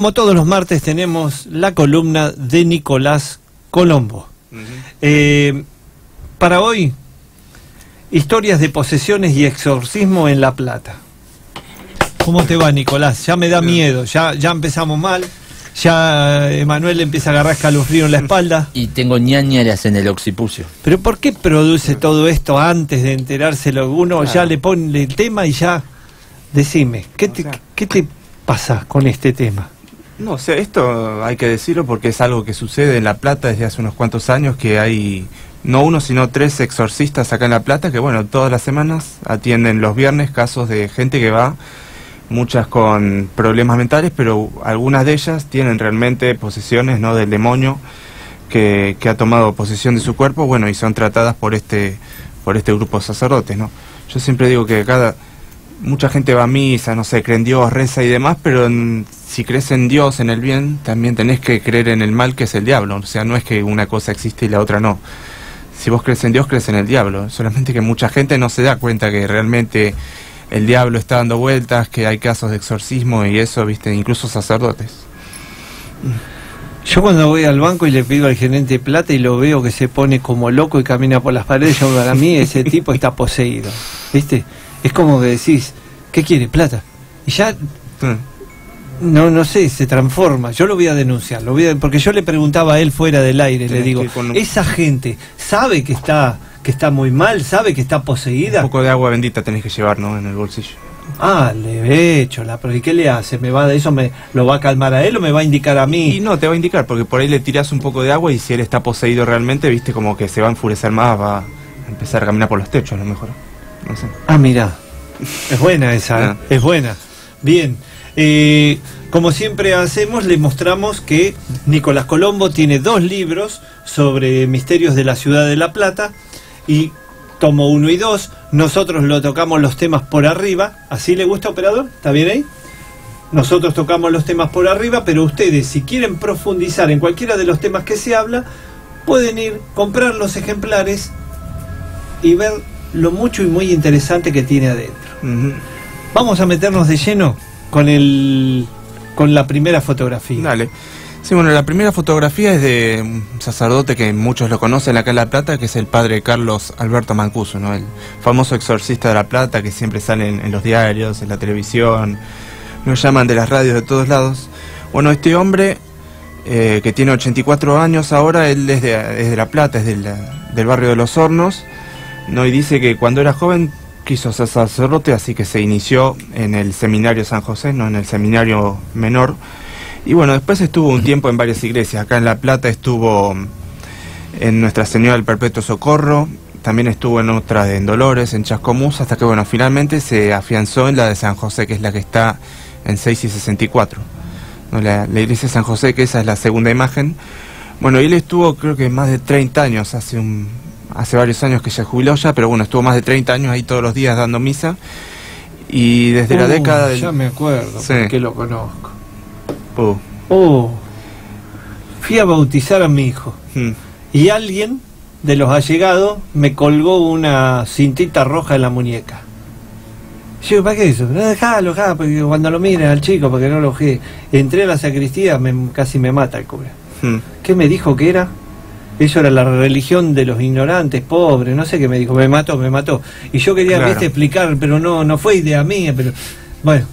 Como todos los martes tenemos la columna de Nicolás Colombo. Para hoy, historias de posesiones y exorcismo en La Plata. ¿Cómo te va, Nicolás? Ya me da miedo, ya empezamos mal. Ya Emanuel empieza a agarrar escalofrío en la espalda. Y tengo ñañaras en el occipucio. ¿Pero por qué produce todo esto antes de enterárselo? Uno ya le pone el tema y ya... Decime, ¿qué te pasa con este tema? No, o sea, esto hay que decirlo porque es algo que sucede en La Plata desde hace unos cuantos años, que hay no uno sino 3 exorcistas acá en La Plata que, bueno, todas las semanas atienden los viernes casos de gente que va, muchas con problemas mentales, pero algunas de ellas tienen realmente posesiones, ¿no?, del demonio que ha tomado posesión de su cuerpo, bueno, y son tratadas por este grupo de sacerdotes, ¿no? Yo siempre digo que mucha gente va a misa, no sé, cree en Dios, reza y demás, pero si crees en Dios, en el bien, también tenés que creer en el mal, que es el diablo. O sea, no es que una cosa existe y la otra no. Si vos crees en Dios, crees en el diablo. Solamente que mucha gente no se da cuenta que realmente el diablo está dando vueltas, que hay casos de exorcismo y eso, viste, incluso sacerdotes. Yo cuando voy al banco y le pido al gerente plata y lo veo que se pone como loco y camina por las paredes, yo, para mí ese tipo está poseído, ¿viste? Es como que decís, ¿qué quiere? Plata. Y ya, no sé, se transforma. Yo lo voy a denunciar, porque yo le preguntaba a él fuera del aire, le digo, esa gente sabe que está muy mal, sabe que está poseída. Un poco de agua bendita tenés que llevar, ¿no?, en el bolsillo. Ah, le he hecho pero ¿y qué le hace? ¿Lo va a calmar a él o me va a indicar a mí? Y no, te va a indicar, porque por ahí le tirás un poco de agua y si él está poseído realmente, viste, como que se va a enfurecer más, va a empezar a caminar por los techos, a lo mejor. No sé. Ah, mira, es buena esa, es buena. Bien, como siempre hacemos, le mostramos que Nicolás Colombo tiene 2 libros sobre misterios de la ciudad de La Plata, y tomo 1 y 2, nosotros lo tocamos los temas por arriba. ¿Así le gusta, operador? ¿Está bien ahí? Nosotros tocamos los temas por arriba, pero ustedes, si quieren profundizar en cualquiera de los temas que se habla, pueden ir, comprar los ejemplares y ver lo mucho y muy interesante que tiene adentro. Vamos a meternos de lleno con la primera fotografía. Dale. Sí, bueno, la primera fotografía es de un sacerdote que muchos lo conocen acá en La Plata, que es el padre Carlos Alberto Mancuso, ¿no?, el famoso exorcista de La Plata, que siempre sale en los diarios, en la televisión, nos llaman de las radios de todos lados. Bueno, este hombre, que tiene 84 años ahora, él es de La Plata, es del barrio de Los Hornos, ¿no? Y dice que cuando era joven quiso ser sacerdote, así que se inició en el seminario San José, no en el seminario menor. Y bueno, después estuvo un tiempo en varias iglesias. Acá en La Plata estuvo en Nuestra Señora del Perpetuo Socorro, también estuvo en otra en Dolores, en Chascomús, hasta que bueno, finalmente se afianzó en la de San José, que es la que está en 6 y 64. ¿No? La iglesia de San José, que esa es la segunda imagen. Bueno, él estuvo creo que más de 30 años, hace varios años que se jubiló ya, pero bueno, estuvo más de 30 años ahí todos los días dando misa. Y desde la década del... Ya me acuerdo, sí, porque lo conozco. Fui a bautizar a mi hijo y alguien de los allegados me colgó una cintita roja en la muñeca. Yo, ¿para qué eso? No, dejalo, porque cuando lo miren al chico, porque no lo ojé. Entré a la sacristía, casi me mata el cura. ¿Qué me dijo que era? Eso era la religión de los ignorantes, pobres, no sé qué me dijo, me mató. Y yo quería, claro, explicar, pero no fue idea mía, pero bueno.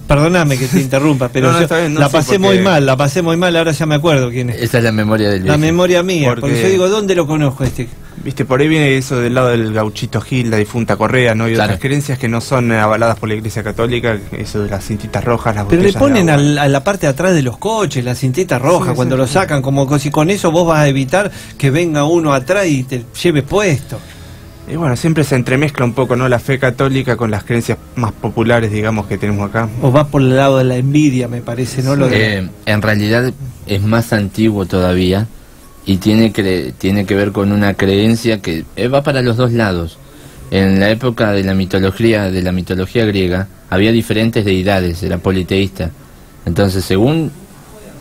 Perdóname que te interrumpa, pero la pasé muy mal, ahora ya me acuerdo quién es. Esa es la memoria del viejo. La memoria mía, porque yo digo, ¿dónde lo conozco este? Viste, por ahí viene eso del lado del gauchito Gil, la difunta Correa, ¿no? Y claro, otras creencias que no son avaladas por la Iglesia Católica, eso de las cintitas rojas, las botellas. Pero le ponen a la parte de atrás de los coches, las cintitas rojas, sí, cuando lo sacan, como si con eso vos vas a evitar que venga uno atrás y te lleve puesto. Y bueno, siempre se entremezcla un poco, ¿no?, la fe católica con las creencias más populares, digamos, que tenemos acá. O va por el lado de la envidia, me parece, ¿no? En realidad es más antiguo todavía y tiene que ver con una creencia que va para los dos lados. En la época de la mitología griega había diferentes deidades, era politeísta. Entonces, según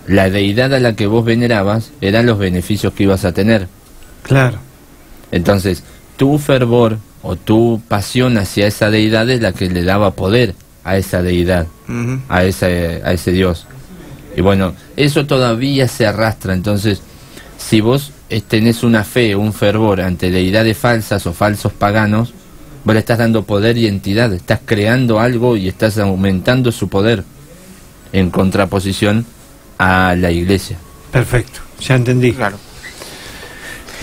la deidad a la que vos venerabas, eran los beneficios que ibas a tener. Claro. Entonces, tu fervor o tu pasión hacia esa deidad es la que le daba poder a esa deidad, a ese Dios. Y bueno, eso todavía se arrastra. Entonces, si vos tenés una fe, un fervor ante deidades falsas o falsos paganos, vos le estás dando poder y entidad, estás creando algo y estás aumentando su poder en contraposición a la iglesia. Perfecto, ya entendí. Claro.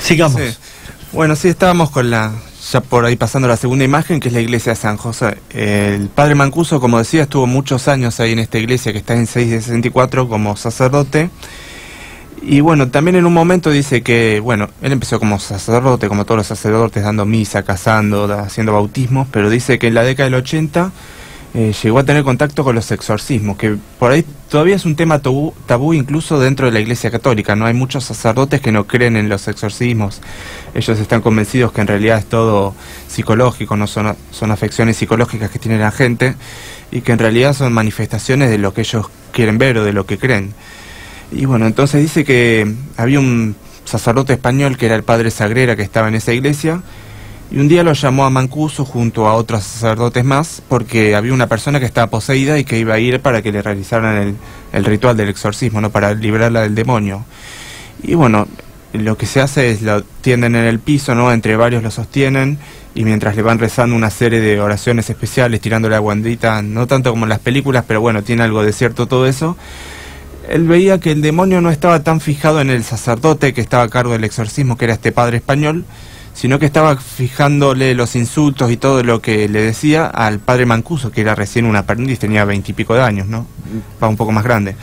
Sigamos. Sí. Bueno, sí, estábamos con ya por ahí pasando la segunda imagen, que es la iglesia de San José. El padre Mancuso, como decía, estuvo muchos años ahí en esta iglesia que está en 664 como sacerdote. Y bueno, también en un momento dice que, bueno, él empezó como sacerdote, como todos los sacerdotes, dando misa, casando, haciendo bautismos, pero dice que en la década del 80 llegó a tener contacto con los exorcismos, que por ahí todavía es un tema tabú incluso dentro de la Iglesia Católica, ¿no? Hay muchos sacerdotes que no creen en los exorcismos. Ellos están convencidos que en realidad es todo psicológico, no son afecciones psicológicas que tiene la gente, y que en realidad son manifestaciones de lo que ellos quieren ver o de lo que creen. Y bueno, entonces dice que había un sacerdote español que era el padre Sagrera, que estaba en esa iglesia, y un día lo llamó a Mancuso junto a otros sacerdotes más, porque había una persona que estaba poseída y que iba a ir para que le realizaran el ritual del exorcismo, ¿no? Para librarla del demonio. Y bueno, lo que se hace es lo tienden en el piso, ¿no? Entre varios lo sostienen, y mientras le van rezando una serie de oraciones especiales, tirándole agua bendita, no tanto como en las películas, pero bueno, tiene algo de cierto todo eso. Él veía que el demonio no estaba tan fijado en el sacerdote que estaba a cargo del exorcismo, que era este padre español, sino que estaba fijándole los insultos y todo lo que le decía al padre Mancuso, que era recién un aprendiz, tenía 20 y pico de años, ¿no? Va un poco más grande.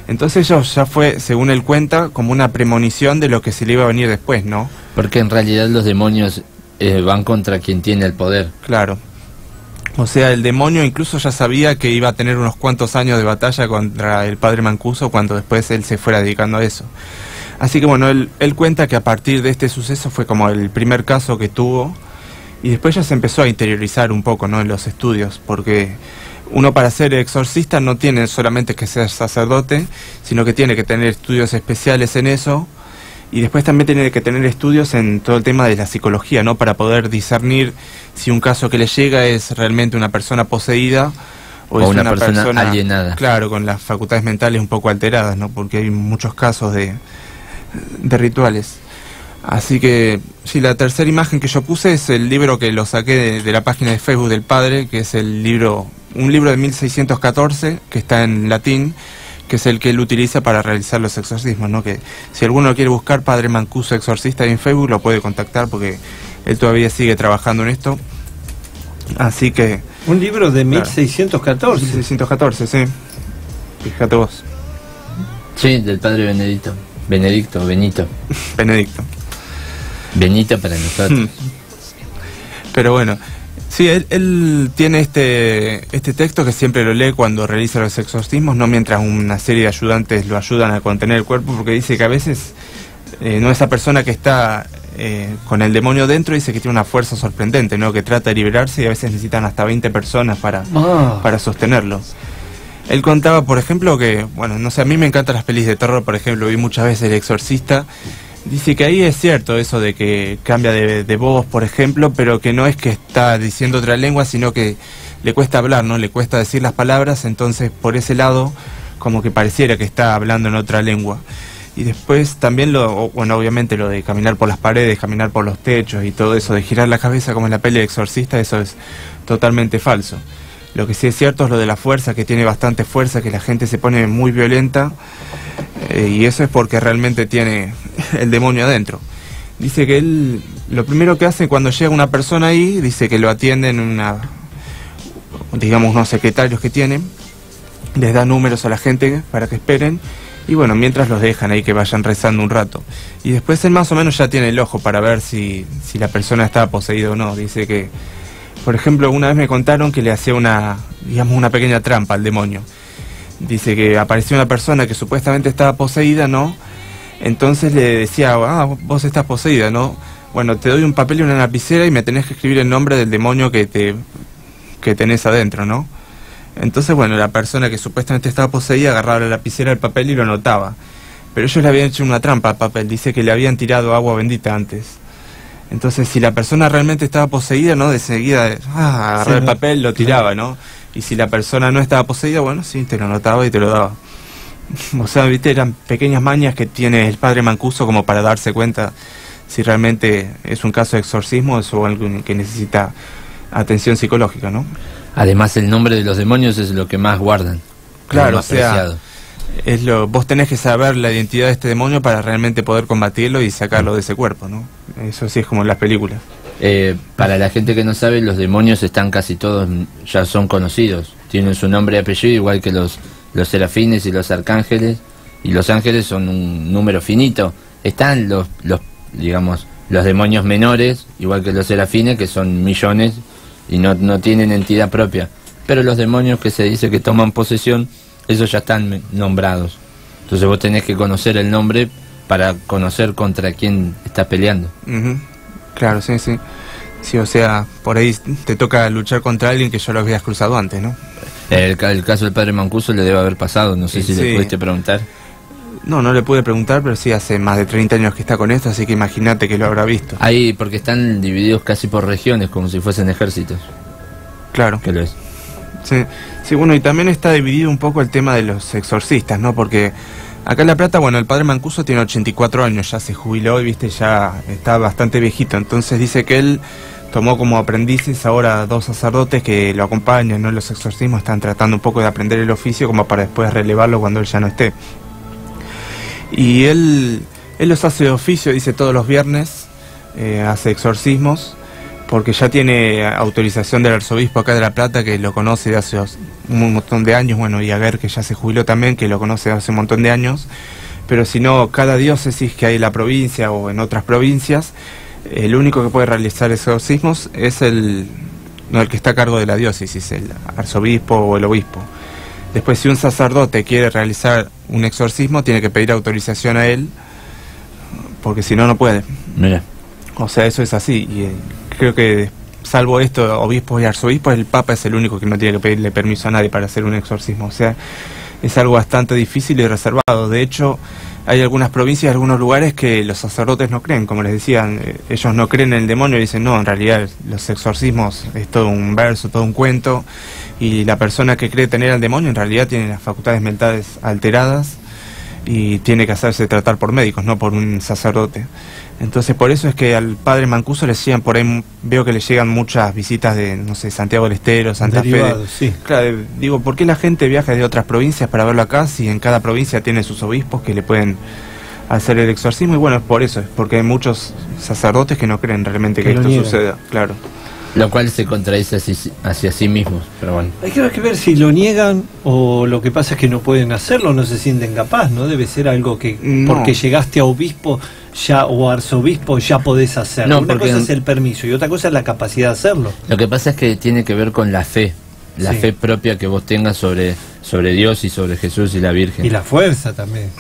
Entonces eso ya fue, según él cuenta, como una premonición de lo que se le iba a venir después, ¿no? Porque en realidad los demonios van contra quien tiene el poder. Claro. O sea, el demonio incluso ya sabía que iba a tener unos cuantos años de batalla contra el padre Mancuso cuando después él se fuera dedicando a eso. Así que bueno, él cuenta que a partir de este suceso fue como el primer caso que tuvo, y después ya se empezó a interiorizar un poco, ¿no? En los estudios, porque uno para ser exorcista no tiene solamente que ser sacerdote, sino que tiene que tener estudios especiales en eso, y después también tiene que tener estudios en todo el tema de la psicología, ¿no? Para poder discernir si un caso que le llega es realmente una persona poseída o es una persona alienada. Claro, con las facultades mentales un poco alteradas, ¿no? Porque hay muchos casos de rituales. Así que sí, la tercera imagen que yo puse es el libro que lo saqué de la página de Facebook del padre, que es un libro de 1614 que está en latín, que es el que él utiliza para realizar los exorcismos, ¿no? Que si alguno lo quiere buscar, Padre Mancuso Exorcista, en Facebook lo puede contactar porque él todavía sigue trabajando en esto. Así que un libro de 1614. 1614, sí. Fíjate vos. Sí, del padre Benedito. Benedicto. Benito para nosotros. Pero bueno, sí, él tiene este texto que siempre lo lee cuando realiza los exorcismos, no mientras una serie de ayudantes lo ayudan a contener el cuerpo, porque dice que a veces no esa persona que está con el demonio dentro, dice que tiene una fuerza sorprendente, ¿no? Que trata de liberarse y a veces necesitan hasta 20 personas para sostenerlo. Él contaba, por ejemplo, que, bueno, no sé, a mí me encantan las pelis de terror, por ejemplo, vi muchas veces El Exorcista. Dice que ahí es cierto eso de que cambia de voz, por ejemplo, pero que no es que está diciendo otra lengua, sino que le cuesta hablar, ¿no? Le cuesta decir las palabras, entonces por ese lado como que pareciera que está hablando en otra lengua. Y después también obviamente lo de caminar por las paredes, caminar por los techos y todo eso de girar la cabeza como en la peli de Exorcista, eso es totalmente falso. Lo que sí es cierto es lo de la fuerza, que tiene bastante fuerza, que la gente se pone muy violenta, y eso es porque realmente tiene el demonio adentro. Dice que él, lo primero que hace cuando llega una persona ahí, dice que lo atienden unos secretarios que tienen, les da números a la gente para que esperen, y bueno, mientras los dejan ahí que vayan rezando un rato. Y después él más o menos ya tiene el ojo para ver si la persona está poseída o no. Dice que, por ejemplo, una vez me contaron que le hacía una pequeña trampa al demonio. Dice que apareció una persona que supuestamente estaba poseída, ¿no? Entonces le decía, vos estás poseída, ¿no? Bueno, te doy un papel y una lapicera y me tenés que escribir el nombre del demonio que tenés adentro, ¿no? Entonces, bueno, la persona que supuestamente estaba poseída agarraba la lapicera, el papel y lo anotaba. Pero ellos le habían hecho una trampa al papel, dice que le habían tirado agua bendita antes. Entonces, si la persona realmente estaba poseída, ¿no? De seguida, agarraba el papel, lo tiraba, ¿no? Y si la persona no estaba poseída, bueno, sí, te lo anotaba y te lo daba. O sea, viste, eran pequeñas mañas que tiene el padre Mancuso como para darse cuenta si realmente es un caso de exorcismo o algo que necesita atención psicológica, ¿no? Además, el nombre de los demonios es lo que más guardan. Claro, más o sea, preciado. vos tenés que saber la identidad de este demonio para realmente poder combatirlo y sacarlo de ese cuerpo, ¿no? Eso sí es como en las películas. Para la gente que no sabe, los demonios están casi todos, ya son conocidos. Tienen su nombre y apellido, igual que los serafines y los arcángeles. Y los ángeles son un número finito. Están digamos, los demonios menores, igual que los serafines, que son millones y no tienen entidad propia. Pero los demonios que se dice que toman posesión, esos ya están nombrados. Entonces vos tenés que conocer el nombre para conocer contra quién estás peleando. Claro, sí. Sí, o sea, por ahí te toca luchar contra alguien que ya lo habías cruzado antes, ¿no? El caso del padre Mancuso le debe haber pasado, no sé si le pudiste preguntar. No le pude preguntar, pero sí hace más de 30 años que está con esto, así que imagínate que lo habrá visto. Ahí, porque están divididos casi por regiones, como si fuesen ejércitos. Claro. Que lo es. Sí, bueno, y también está dividido un poco el tema de los exorcistas, ¿no? Porque acá en La Plata, bueno, el padre Mancuso tiene 84 años, ya se jubiló y, viste, ya está bastante viejito. Entonces dice que él tomó como aprendices ahora 2 sacerdotes que lo acompañan, ¿no? Los exorcismos están tratando un poco de aprender el oficio como para después relevarlo cuando él ya no esté. Y él los hace de oficio, dice, todos los viernes, hace exorcismos, porque ya tiene autorización del arzobispo acá de La Plata, que lo conoce de hace un montón de años, bueno, y Aguer, que ya se jubiló también, que lo conoce de hace un montón de años, pero si no, cada diócesis que hay en la provincia o en otras provincias, el único que puede realizar exorcismos es el que está a cargo de la diócesis, el arzobispo o el obispo. Después, si un sacerdote quiere realizar un exorcismo, tiene que pedir autorización a él, porque si no, no puede. Mira. O sea, eso es así, y creo que, salvo esto, obispos y arzobispos, el Papa es el único que no tiene que pedirle permiso a nadie para hacer un exorcismo. O sea, es algo bastante difícil y reservado. De hecho, hay algunas provincias, algunos lugares que los sacerdotes no creen, como les decían, ellos no creen en el demonio y dicen, no, en realidad los exorcismos es todo un verso, todo un cuento, y la persona que cree tener al demonio en realidad tiene las facultades mentales alteradas y tiene que hacerse tratar por médicos, no por un sacerdote. Entonces por eso es que al padre Mancuso le llegan, por ahí veo que le llegan muchas visitas de, no sé, Santiago del Estero, Santa Fe. Sí. Claro, digo, ¿por qué la gente viaja de otras provincias para verlo acá si en cada provincia tiene sus obispos que le pueden hacer el exorcismo? Y bueno, es por eso, es porque hay muchos sacerdotes que no creen realmente que esto suceda, claro. Lo cual se contradice hacia sí mismos, pero bueno. Hay que ver si lo niegan o lo que pasa es que no pueden hacerlo, no se sienten capaz, ¿no? Debe ser algo que porque llegaste a obispo ya o arzobispo ya podés hacerlo. Una cosa es el permiso y otra cosa es la capacidad de hacerlo. Lo que pasa es que tiene que ver con la fe propia que vos tengas sobre Dios y sobre Jesús y la Virgen. Y la fuerza también.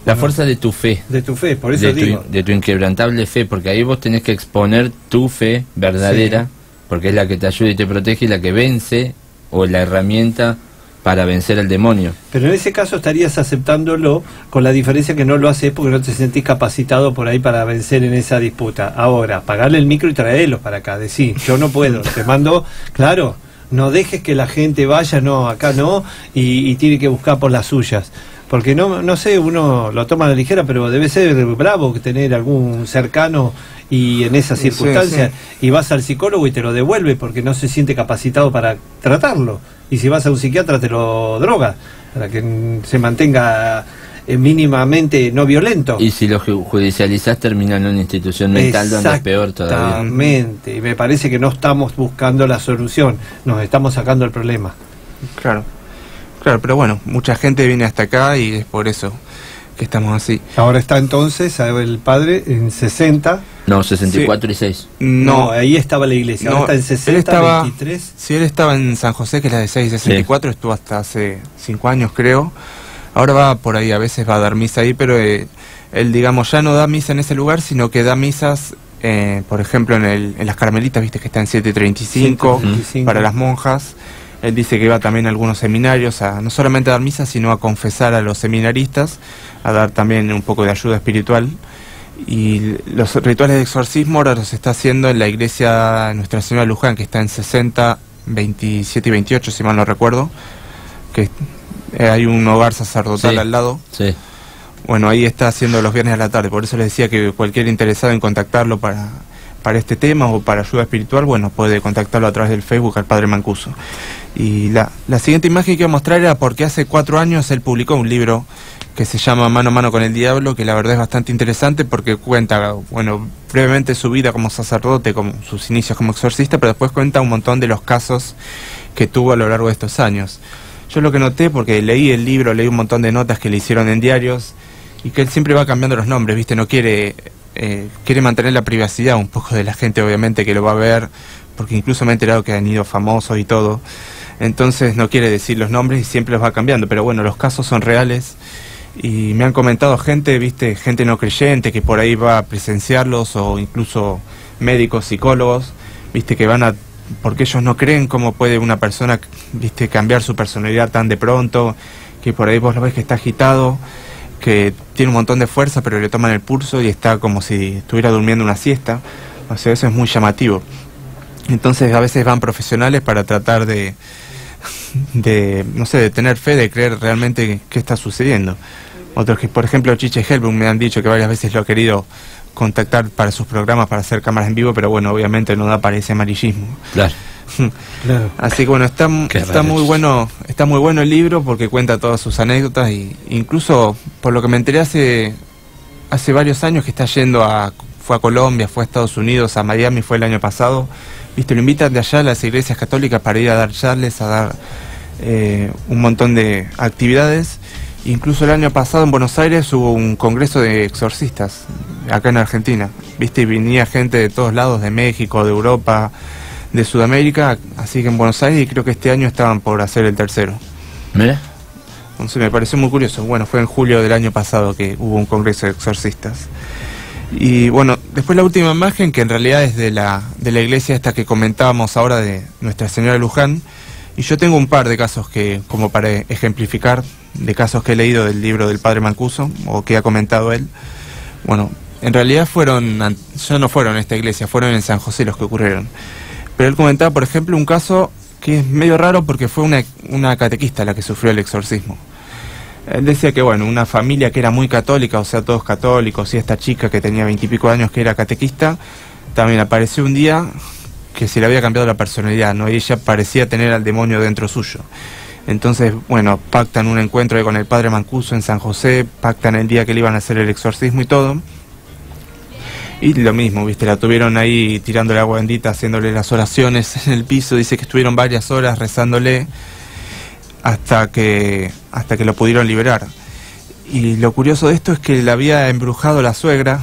La fuerza de tu fe. De tu fe, por eso digo. De tu inquebrantable fe, porque ahí vos tenés que exponer tu fe verdadera. Sí. Porque es la que te ayuda y te protege y la que vence, o la herramienta para vencer al demonio. Pero en ese caso estarías aceptándolo, con la diferencia que no lo haces porque no te sentís capacitado por ahí para vencer en esa disputa. Ahora, pagarle el micro y traerlos para acá, decir, yo no puedo, te mando, claro, no dejes que la gente vaya, no, acá no, y tiene que buscar por las suyas. Porque no sé, uno lo toma a la ligera, pero debe ser bravo tener algún cercano y en esas circunstancias, y vas al psicólogo y te lo devuelve porque no se siente capacitado para tratarlo. Y si vas a un psiquiatra te lo droga, para que se mantenga mínimamente no violento. Y si lo judicializás termina en una institución mental donde es peor todavía. Exactamente, y me parece que no estamos buscando la solución, nos estamos sacando el problema. Claro, pero bueno, mucha gente viene hasta acá y es por eso que estamos así. Ahora está entonces el padre en 60. No, 64 y 6. No, ahí estaba la iglesia. Ahora está en 60, 23. Sí, él estaba en San José, que es la de 6 y 64, sí. Estuvo hasta hace 5 años, creo. Ahora va por ahí, a veces va a dar misa ahí, pero él, digamos, ya no da misa en ese lugar, sino que da misas, por ejemplo, en las Carmelitas, viste que está en 735, para las monjas. Él dice que va también a algunos seminarios, no solamente a dar misa, sino a confesar a los seminaristas, a dar también un poco de ayuda espiritual. Y los rituales de exorcismo ahora los está haciendo en la iglesia Nuestra Señora de Luján, que está en 60, 27 y 28, si mal no recuerdo, que hay un hogar sacerdotal al lado. Sí. Bueno, ahí está haciendo los viernes a la tarde, por eso les decía que cualquier interesado en contactarlo para este tema o para ayuda espiritual, bueno, puede contactarlo a través del Facebook al Padre Mancuso. Y la siguiente imagen que iba a mostrar era porque hace 4 años él publicó un libro que se llama Mano a Mano con el Diablo, que la verdad es bastante interesante porque cuenta, bueno, brevemente su vida como sacerdote, como sus inicios como exorcista, pero después cuenta un montón de los casos que tuvo a lo largo de estos años. Yo lo que noté, porque leí el libro, leí un montón de notas que le hicieron en diarios, y que él siempre va cambiando los nombres, ¿viste? No quiere mantener la privacidad un poco de la gente, obviamente, que lo va a ver, porque incluso me he enterado que han ido famosos y todo. Entonces no quiere decir los nombres y siempre los va cambiando, pero bueno, los casos son reales y me han comentado gente, ¿viste? Gente no creyente que por ahí va a presenciarlos, o incluso médicos, psicólogos, ¿viste? Que van a... porque ellos no creen cómo puede una persona, ¿viste?, cambiar su personalidad tan de pronto, que por ahí vos lo ves que está agitado, que tiene un montón de fuerza, pero le toman el pulso y está como si estuviera durmiendo una siesta. O sea, eso es muy llamativo. Entonces a veces van profesionales para tratar de no sé, de tener fe, de creer realmente qué está sucediendo. Otros que, por ejemplo, Chiche Helbung, me han dicho que varias veces lo ha querido contactar para sus programas, para hacer cámaras en vivo, pero bueno, obviamente no da para ese amarillismo. Claro. Claro. Así que bueno, está muy bueno el libro porque cuenta todas sus anécdotas, y incluso por lo que me enteré hace varios años que está yendo fue a Colombia, fue a Estados Unidos, a Miami, fue el año pasado, ¿viste? Lo invitan de allá a las iglesias católicas para ir a dar charlas, a dar un montón de actividades. Incluso el año pasado en Buenos Aires hubo un congreso de exorcistas acá en Argentina, ¿viste? Y venía gente de todos lados, de México, de Europa, de Sudamérica, así que en Buenos Aires, y creo que este año estaban por hacer el tercero. Mira. Entonces me pareció muy curioso. Bueno, fue en julio del año pasado que hubo un congreso de exorcistas. Y bueno, después la última imagen, que en realidad es de la iglesia esta que comentábamos ahora, de Nuestra Señora de Luján. Y yo tengo un par de casos que, como para ejemplificar, de casos que he leído del libro del Padre Mancuso, o que ha comentado él. Bueno, en realidad ya no fueron en esta iglesia, fueron en San José los que ocurrieron. Pero él comentaba, por ejemplo, un caso que es medio raro porque fue una catequista la que sufrió el exorcismo. Él decía que, bueno, una familia que era muy católica, o sea, todos católicos, y esta chica que tenía 20 y pico años que era catequista, también apareció un día que se le había cambiado la personalidad, ¿no? Y ella parecía tener al demonio dentro suyo. Entonces, bueno, pactan un encuentro ahí con el Padre Mancuso en San José, pactan el día que le iban a hacer el exorcismo y todo. Y lo mismo, ¿viste? La tuvieron ahí tirándole agua bendita, haciéndole las oraciones en el piso. Dice que estuvieron varias horas rezándole hasta que lo pudieron liberar. Y lo curioso de esto es que le había embrujado la suegra,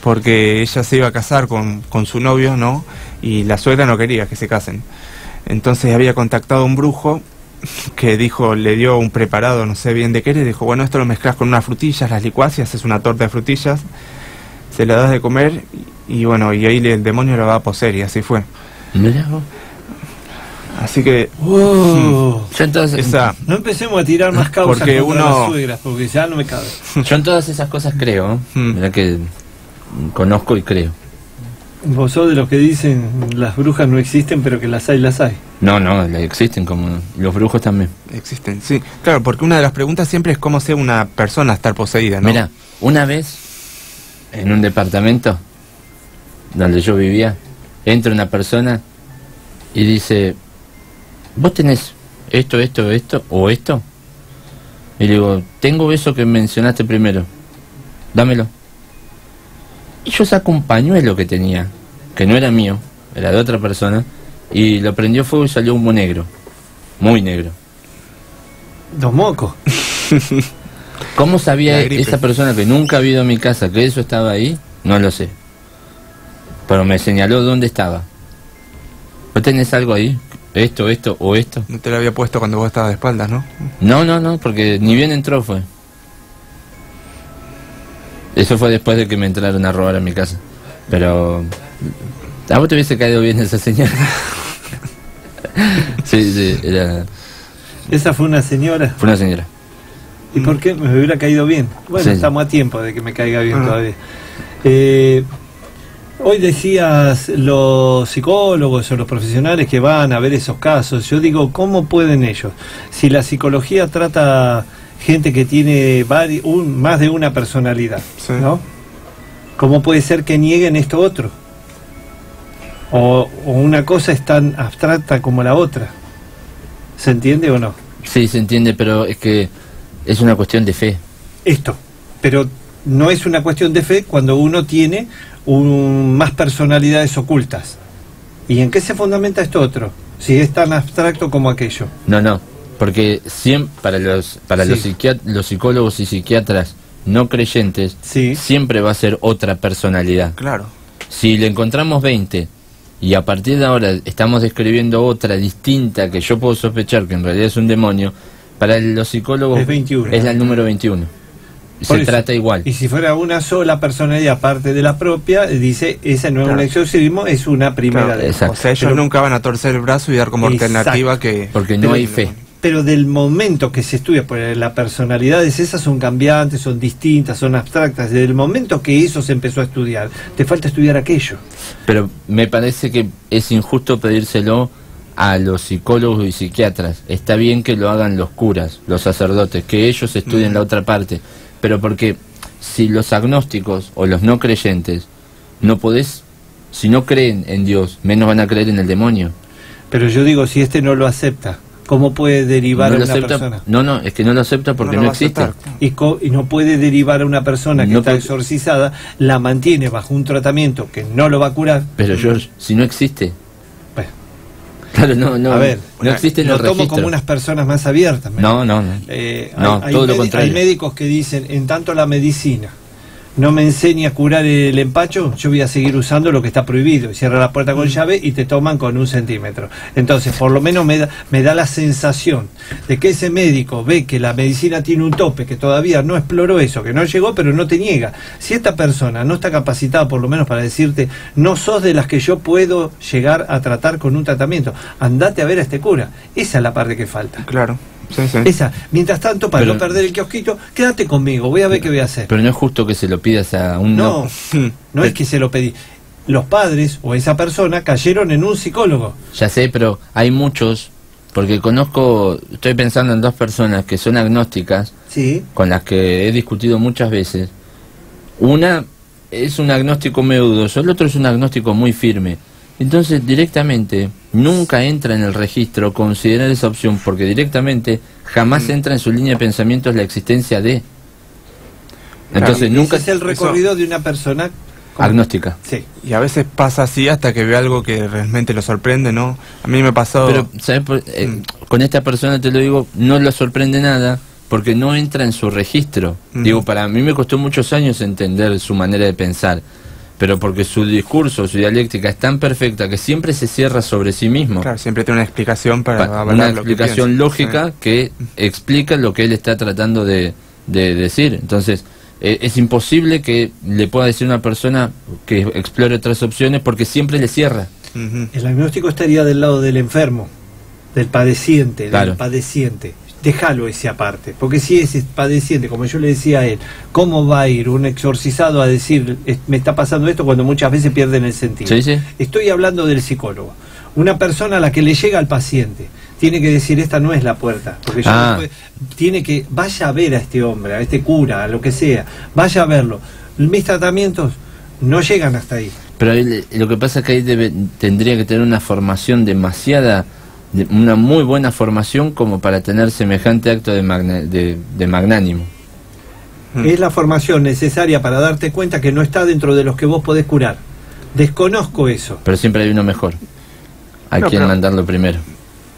porque ella se iba a casar con su novio, ¿no? Y la suegra no quería que se casen. Entonces había contactado a un brujo que le dio un preparado, no sé bien de qué era, y dijo, bueno, esto lo mezclas con unas frutillas, las licuás y haces una torta de frutillas, se la das de comer, y bueno, y ahí el demonio lo va a poseer, y así fue. Mirá vos. Así que... Yo entonces, no empecemos a tirar más causas porque contra las suegras, porque ya no me cabe. Yo en todas esas cosas creo, mirá que conozco y creo. Vos sos de los que dicen las brujas no existen, pero que las hay, las hay. No, existen, como los brujos también. Existen, sí. Claro, porque una de las preguntas siempre es cómo sea una persona estar poseída, ¿no? Mira, una vez, en un departamento donde yo vivía, entra una persona y dice, ¿vos tenés esto, o esto? Y le digo, tengo eso que mencionaste primero, dámelo. Y yo saco un pañuelo que tenía, que no era mío, era de otra persona, y lo prendió fuego y salió humo negro, muy negro. Dos mocos. ¿Cómo sabía esa persona que nunca ha ido a mi casa que eso estaba ahí? No lo sé. Pero me señaló dónde estaba. ¿Vos tenés algo ahí? Esto, o esto. No te lo había puesto cuando vos estabas de espaldas, ¿no? No, porque ni bien entró fue. Eso fue después de que me entraron a robar a mi casa. Pero... ¿a vos te hubiese caído bien esa señora? Sí, era... ¿Esa fue una señora? Fue una señora. ¿Y por qué? Me hubiera caído bien. Bueno, sí, estamos a tiempo de que me caiga bien todavía. Hoy decías los psicólogos o los profesionales que van a ver esos casos. Yo digo, ¿cómo pueden ellos? Si la psicología trata gente que tiene más de una personalidad, sí, ¿no? ¿Cómo puede ser que nieguen esto otro? O una cosa es tan abstracta como la otra. ¿Se entiende o no? Sí, se entiende, pero es que es una cuestión de fe. Pero no es una cuestión de fe cuando uno tiene más personalidades ocultas. ¿Y en qué se fundamenta esto otro? Si es tan abstracto como aquello. No, porque siempre para los psicólogos y psiquiatras no creyentes, sí, siempre va a ser otra personalidad. Claro. Si le encontramos 20 y a partir de ahora estamos describiendo otra distinta que yo puedo sospechar que en realidad es un demonio, para los psicólogos es 21, es la número 21. Se trata igual. Y si fuera una sola personalidad aparte de la propia, dice, esa no es un exorcismo, es una primera. Exacto. O sea, ellos nunca van a torcer el brazo y dar como alternativa que... Porque no hay fe. Pero del momento que se estudia, porque las personalidades esas son cambiantes, son distintas, son abstractas, desde el momento que eso se empezó a estudiar, te falta estudiar aquello. Pero me parece que es injusto pedírselo a los psicólogos y psiquiatras. Está bien que lo hagan los curas, los sacerdotes, que ellos estudien la otra parte, pero porque si los agnósticos o los no creyentes no podés, si no creen en Dios, menos van a creer en el demonio. Pero yo digo, si este no lo acepta, ¿cómo puede derivar a una persona? No, es que no lo acepta porque no existe. Y no puede derivar a una persona que está exorcizada, la mantiene bajo un tratamiento que no lo va a curar. Pero George, si no existe. Bueno. Claro, no. A ver, no existe en el registro. Lo tomo como unas personas más abiertas. No, todo lo contrario. Hay médicos que dicen, en tanto la medicina no me enseña a curar el empacho, yo voy a seguir usando lo que está prohibido. Y cierra la puerta con llave y te toman con 1 centímetro. Entonces, por lo menos me da la sensación de que ese médico ve que la medicina tiene un tope, que todavía no exploró eso, que no llegó, pero no te niega. Si esta persona no está capacitada, por lo menos para decirte, no sos de las que yo puedo llegar a tratar con un tratamiento, andate a ver a este cura. Esa es la parte que falta. Claro. Sí. Esa, mientras tanto, para no perder el kiosquito, quédate conmigo, voy a ver qué voy a hacer. Pero no es justo que se lo pidas a un... No es que se lo pedí. Los padres o esa persona cayeron en un psicólogo. Ya sé, pero hay muchos, porque estoy pensando en 2 personas que son agnósticas, sí, con las que he discutido muchas veces. Una es un agnóstico medio dudoso, el otro es un agnóstico muy firme. Entonces directamente nunca entra en el registro considerar esa opción, porque directamente jamás entra en su línea de pensamientos la existencia de. Entonces claro, nunca es el recorrido de una persona agnóstica. Sí. Y a veces pasa así hasta que ve algo que realmente lo sorprende, ¿no? A mí me pasó... Pero, ¿sabes? Con esta persona te lo digo, no lo sorprende nada porque no entra en su registro. Digo, para mí me costó muchos años entender su manera de pensar, pero porque su discurso, su dialéctica es tan perfecta que siempre se cierra sobre sí mismo. Claro, siempre tiene una explicación para una explicación lógica que explica lo que él está tratando de decir. Entonces, es imposible que le pueda decir a una persona que explore otras opciones porque siempre le cierra. El agnóstico estaría del lado del enfermo, del padeciente, claro, del padeciente. Déjalo ese aparte, porque si es padeciente, como yo le decía a él, ¿cómo va a ir un exorcizado a decir, me está pasando esto, cuando muchas veces pierden el sentido? Sí. Estoy hablando del psicólogo. Una persona a la que le llega al paciente tiene que decir, esta no es la puerta, porque tiene que, vaya a ver a este hombre, a este cura, a lo que sea, vaya a verlo. Mis tratamientos no llegan hasta ahí. Pero lo que pasa es que ahí tendría que tener una formación una muy buena formación como para tener semejante acto de magnánimo. Es la formación necesaria para darte cuenta que no está dentro de los que vos podés curar. Desconozco eso. Pero siempre hay uno mejor. Hay quien mandarlo primero.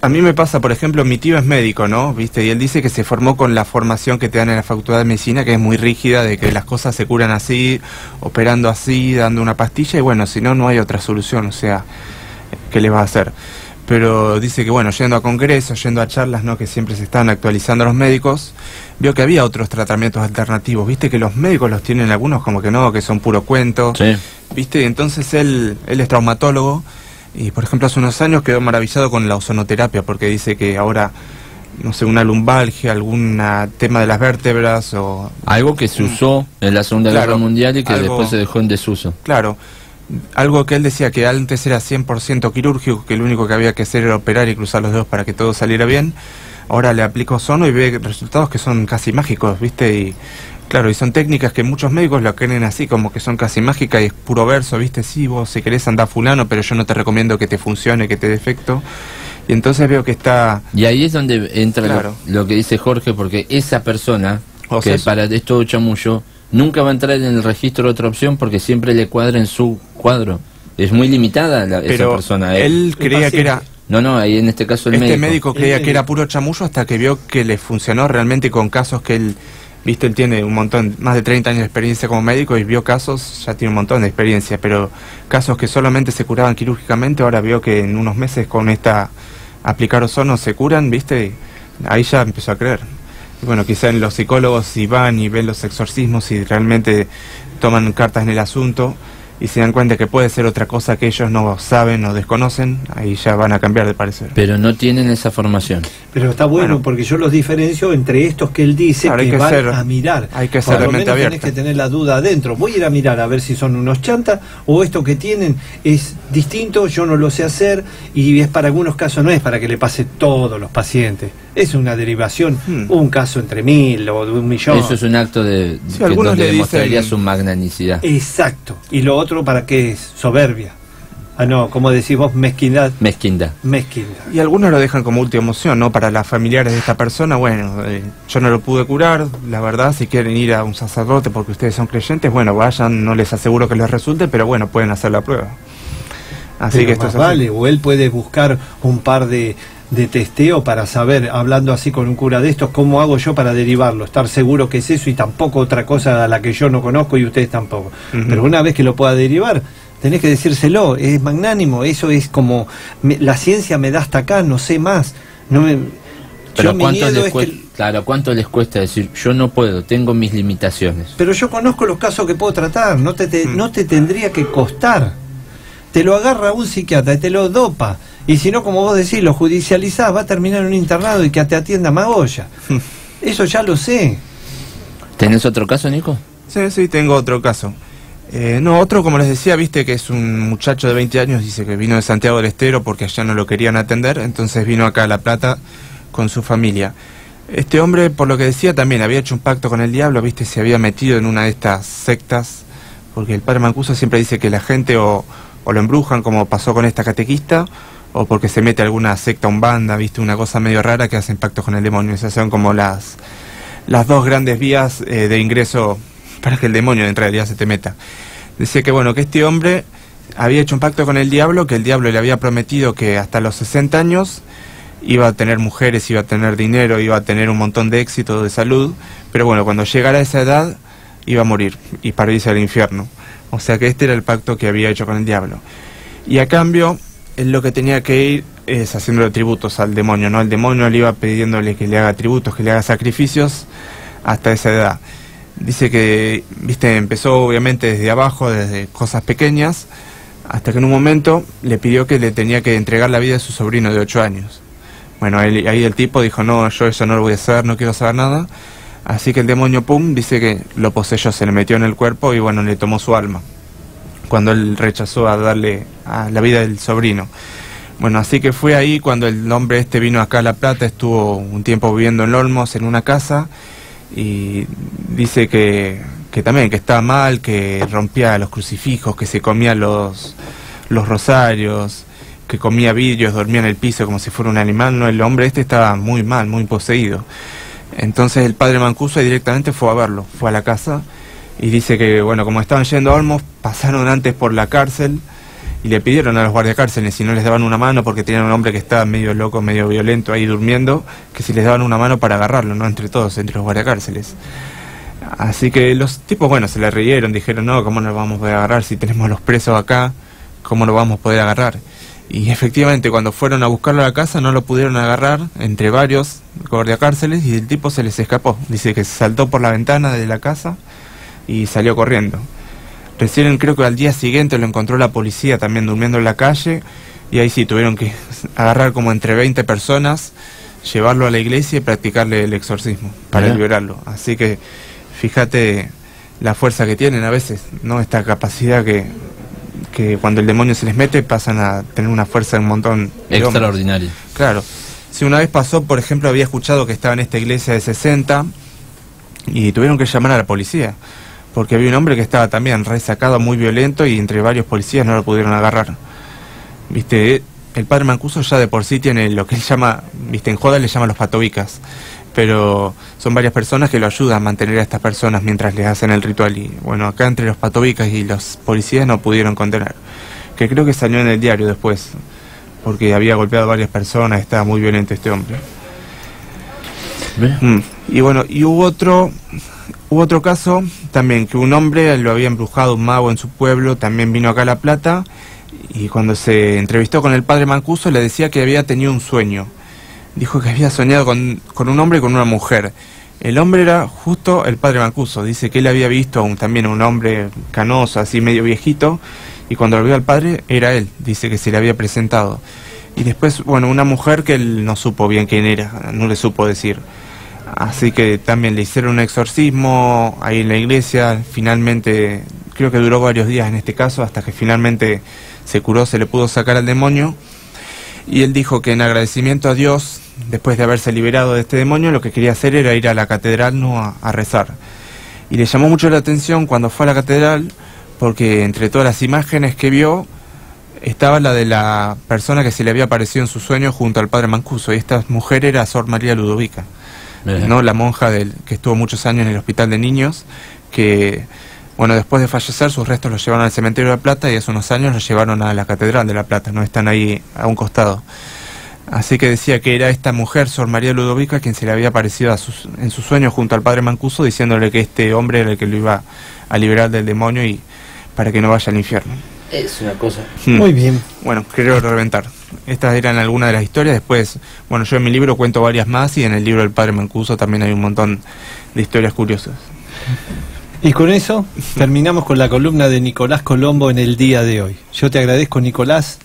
A mí me pasa, por ejemplo, mi tío es médico, ¿no? ¿Viste? Y él dice que se formó con la formación que te dan en la Facultad de Medicina, que es muy rígida, de que las cosas se curan así, operando así, dando una pastilla, y bueno, si no, no hay otra solución, o sea, ¿qué le va a hacer? Pero dice que, bueno, yendo a congresos, yendo a charlas, ¿no?, que siempre se están actualizando los médicos, vio que había otros tratamientos alternativos, ¿viste? Que los médicos los tienen algunos como que no, que son puro cuento, sí, ¿viste? Y entonces él es traumatólogo y, por ejemplo, hace unos años quedó maravillado con la ozonoterapia, porque dice que ahora, no sé, una lumbalgia, algún tema de las vértebras o... Algo que se usó en la Segunda Guerra Mundial y que después se dejó en desuso. Claro. algo que él decía que antes era 100% quirúrgico, que lo único que había que hacer era operar y cruzar los dedos para que todo saliera bien. Ahora le aplico Sono y ve resultados que son casi mágicos, ¿viste? Y claro, y son técnicas que muchos médicos lo creen así, como que son casi mágicas y es puro verso, ¿viste? Sí, vos si querés andar fulano, pero yo no te recomiendo que te funcione, que te dé efecto. Y entonces veo que está... Y ahí es donde entra claro. lo que dice Jorge, porque esa persona, O sea, que para esto chamullo, nunca va a entrar en el registro de otra opción porque siempre le cuadra en su cuadro. Es muy limitada esa persona. Él creía que era... No, ahí en este caso el Este médico. médico creía que era puro chamullo hasta que vio que le funcionó realmente con casos que él, viste, él tiene un montón, más de 30 años de experiencia como médico y vio casos, ya tiene un montón de experiencia, pero casos que solamente se curaban quirúrgicamente, ahora vio que en unos meses con esta aplicar ozono se curan, viste, y ahí ya empezó a creer. Y bueno, quizá en los psicólogos si van y ven los exorcismos y realmente toman cartas en el asunto y se dan cuenta que puede ser otra cosa que ellos no saben o desconocen, ahí ya van a cambiar de parecer. Pero no tienen esa formación. Pero está bueno, porque yo los diferencio entre estos que él dice, claro, que van a mirar. Hay que ser de mente abierta. Tenés que tener la duda adentro. Voy a ir a mirar a ver si son unos chantas o esto que tienen es distinto, yo no lo sé hacer y es para algunos casos, no es para que le pase todos los pacientes. Es una derivación, un caso entre 1000 o de 1.000.000. Eso es un acto de sí, algunos donde le demostraría dicen... su magnanicidad. Exacto. Y lo otro, ¿para qué es? Soberbia. Ah, no, como decís vos, mezquindad. Mezquindad. Y algunos lo dejan como última opción, ¿no? Para las familiares de esta persona, bueno, yo no lo pude curar, la verdad, si quieren ir a un sacerdote porque ustedes son creyentes, bueno, vayan, no les aseguro que les resulte, pero bueno, pueden hacer la prueba. Así pero que esto más es así. vale, o él puede buscar un par de testeo para saber, hablando así con un cura de estos, cómo hago yo para derivarlo, estar seguro que es eso y tampoco otra cosa a la que yo no conozco y ustedes tampoco. Pero una vez que lo pueda derivar, tenés que decírselo, es magnánimo, eso es como, la ciencia me da hasta acá, no sé más. Pero ¿cuánto les cuesta decir, yo no puedo, tengo mis limitaciones? Pero yo conozco los casos que puedo tratar, no te tendría que costar. Te lo agarra un psiquiatra y te lo dopa. Y si no, como vos decís, lo judicializás, va a terminar en un internado y que te atienda Magoya. Eso ya lo sé. ¿Tenés otro caso, Nico? Sí, tengo otro caso. No, otro, como les decía, viste que es un muchacho de 20 años, dice que vino de Santiago del Estero porque allá no lo querían atender, entonces vino acá a La Plata con su familia. Este hombre, por lo que decía, también había hecho un pacto con el diablo, viste, se había metido en una de estas sectas, porque el padre Mancuso siempre dice que la gente o lo embrujan, como pasó con esta catequista, o porque se mete a alguna secta, umbanda, viste, una cosa medio rara que hacen pactos con el demonio. Esas son como las dos grandes vías de ingreso para que el demonio en realidad se te meta. Decía que bueno, que este hombre había hecho un pacto con el diablo, que el diablo le había prometido que hasta los 60 años iba a tener mujeres, iba a tener dinero, iba a tener un montón de éxito, de salud, pero bueno, cuando llegara a esa edad iba a morir y para irse al infierno. O sea que este era el pacto que había hecho con el diablo. Y a cambio, él lo que tenía que ir es haciéndole tributos al demonio, ¿no? El demonio le iba pidiéndole que le haga tributos, que le haga sacrificios hasta esa edad. Dice que, viste, empezó obviamente desde abajo, desde cosas pequeñas, hasta que en un momento le pidió que le tenía que entregar la vida a su sobrino de 8 años. Bueno, ahí el tipo dijo, no, yo eso no lo voy a hacer, no quiero saber nada. Así que el demonio, pum, dice que lo poseyó, se le metió en el cuerpo y bueno, le tomó su alma, cuando él rechazó a darle a la vida del sobrino. Bueno, así que fue ahí cuando el hombre este vino acá a La Plata, estuvo un tiempo viviendo en Olmos, en una casa, y dice que también, que estaba mal, que rompía los crucifijos, que se comía los rosarios, que comía vidrios, dormía en el piso como si fuera un animal. No, el hombre este estaba muy mal, muy poseído. Entonces el padre Mancuso directamente fue a verlo, fue a la casa, y dice que, bueno, como estaban yendo a Olmos, pasaron antes por la cárcel y le pidieron a los guardiacárceles si no les daban una mano, porque tenían un hombre que estaba medio loco, medio violento ahí durmiendo, que si les daban una mano para agarrarlo, ¿no? Entre todos, entre los guardiacárceles. Así que los tipos, bueno, se le rieron, dijeron, no, ¿cómo nos vamos a poder agarrar si tenemos los presos acá? ¿Cómo lo vamos a poder agarrar? Y efectivamente, cuando fueron a buscarlo a la casa, no lo pudieron agarrar entre varios guardiacárceles y el tipo se les escapó. Dice que se saltó por la ventana de la casa y salió corriendo. Recién creo que al día siguiente lo encontró la policía también durmiendo en la calle, y ahí sí tuvieron que agarrar como entre 20 personas, llevarlo a la iglesia y practicarle el exorcismo para liberarlo. Así que fíjate la fuerza que tienen a veces, ¿no? Esta capacidad que que cuando el demonio se les mete pasan a tener una fuerza un montón extraordinaria. Claro. Si una vez pasó, por ejemplo, había escuchado que estaba en esta iglesia de 60 y tuvieron que llamar a la policía, porque había un hombre que estaba también resacado, muy violento, y entre varios policías no lo pudieron agarrar. Viste, el padre Mancuso ya de por sí tiene lo que él llama, viste, en joda le llaman los patobicas, pero son varias personas que lo ayudan a mantener a estas personas mientras les hacen el ritual. Y bueno, acá entre los patobicas y los policías no pudieron contener, que creo que salió en el diario después, porque había golpeado a varias personas, estaba muy violento este hombre. Y bueno, y hubo otro caso también, que un hombre lo había embrujado un mago en su pueblo, también vino acá a La Plata, y cuando se entrevistó con el padre Mancuso le decía que había tenido un sueño. Dijo que había soñado con un hombre y con una mujer. El hombre era justo el padre Mancuso. Dice que él había visto también un hombre canoso, así medio viejito, y cuando lo vio al padre era él. Dice que se le había presentado. Y después, bueno, una mujer que él no supo bien quién era, no le supo decir. Así que también le hicieron un exorcismo ahí en la iglesia. Finalmente, creo que duró varios días en este caso, hasta que finalmente se curó, se le pudo sacar al demonio. Y él dijo que en agradecimiento a Dios, después de haberse liberado de este demonio, lo que quería hacer era ir a la catedral, no a rezar. Y le llamó mucho la atención cuando fue a la catedral, porque entre todas las imágenes que vio estaba la de la persona que se le había aparecido en su sueño junto al padre Mancuso, y esta mujer era Sor María Ludovica, ¿no? La monja que estuvo muchos años en el hospital de niños, que bueno, después de fallecer sus restos los llevaron al cementerio de La Plata, y hace unos años los llevaron a la catedral de La Plata, no están ahí a un costado. Así que decía que era esta mujer, Sor María Ludovica, quien se le había aparecido en su sueño junto al padre Mancuso, diciéndole que este hombre era el que lo iba a liberar del demonio y para que no vaya al infierno. Es una cosa. Muy bien. Bueno, quiero reventar. Estas eran algunas de las historias. Después, bueno, yo en mi libro cuento varias más, y en el libro del padre Mancuso también hay un montón de historias curiosas. Y con eso terminamos con la columna de Nicolás Colombo en el día de hoy. Yo te agradezco, Nicolás,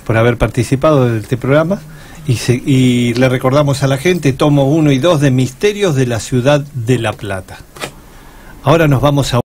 por haber participado de este programa, y le recordamos a la gente tomo 1 y 2 de Misterios de la Ciudad de La Plata. Ahora nos vamos a